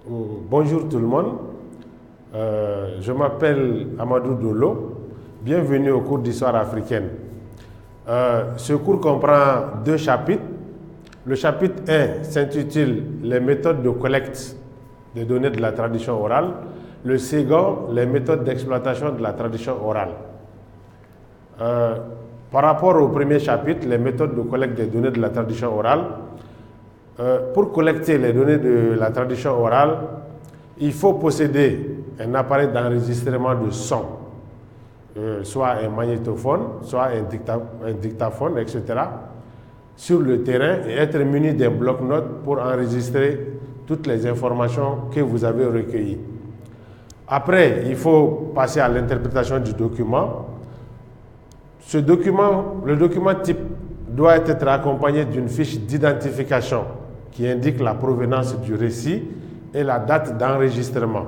Bonjour tout le monde, je m'appelle Amadou Dolo, bienvenue au cours d'histoire africaine. Ce cours comprend 2 chapitres. Le chapitre 1 s'intitule Les méthodes de collecte des données de la tradition orale. Le second, les méthodes d'exploitation de la tradition orale. Par rapport au premier chapitre, les méthodes de collecte des données de la tradition orale, pour collecter les données de la tradition orale, il faut posséder un appareil d'enregistrement de son, soit un magnétophone, soit un dictaphone, etc., sur le terrain et être muni d'un bloc-notes pour enregistrer toutes les informations que vous avez recueillies. Après, il faut passer à l'interprétation du document. Le document type doit être accompagné d'une fiche d'identification qui indique la provenance du récit et la date d'enregistrement.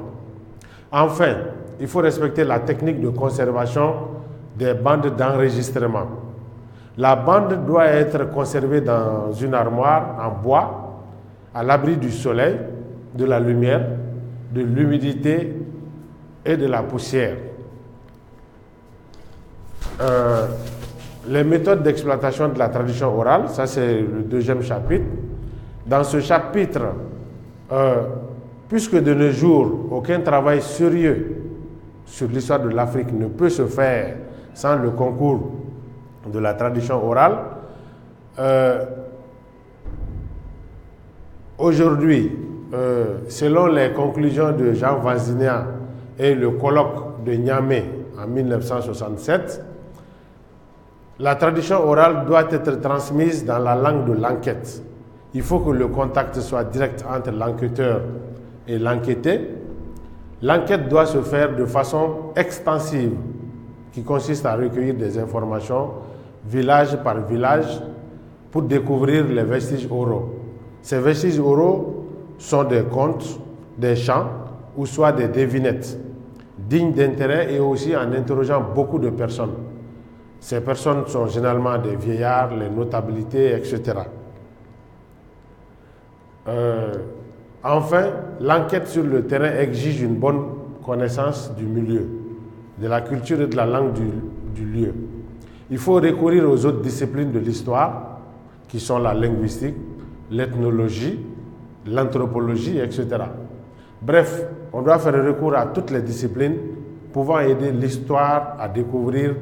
Enfin, il faut respecter la technique de conservation des bandes d'enregistrement. La bande doit être conservée dans une armoire en bois, à l'abri du soleil, de la lumière, de l'humidité et de la poussière. Les méthodes d'exploitation de la tradition orale, ça c'est le 2e chapitre. Dans ce chapitre, puisque de nos jours, aucun travail sérieux sur l'histoire de l'Afrique ne peut se faire sans le concours de la tradition orale, aujourd'hui, selon les conclusions de Jean Vanzina et le colloque de Niamey en 1967, la tradition orale doit être transmise dans la langue de l'enquête. Il faut que le contact soit direct entre l'enquêteur et l'enquêté. L'enquête doit se faire de façon extensive, qui consiste à recueillir des informations village par village pour découvrir les vestiges oraux. Ces vestiges oraux sont des contes, des chants ou soit des devinettes, dignes d'intérêt et aussi en interrogeant beaucoup de personnes. Ces personnes sont généralement des vieillards, les notabilités, etc. Enfin, l'enquête sur le terrain exige une bonne connaissance du milieu, de la culture et de la langue du lieu. Il faut recourir aux autres disciplines de l'histoire, qui sont la linguistique, l'ethnologie, l'anthropologie, etc. Bref, on doit faire recours à toutes les disciplines pouvant aider l'histoire à découvrir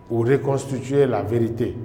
ou reconstituer la vérité.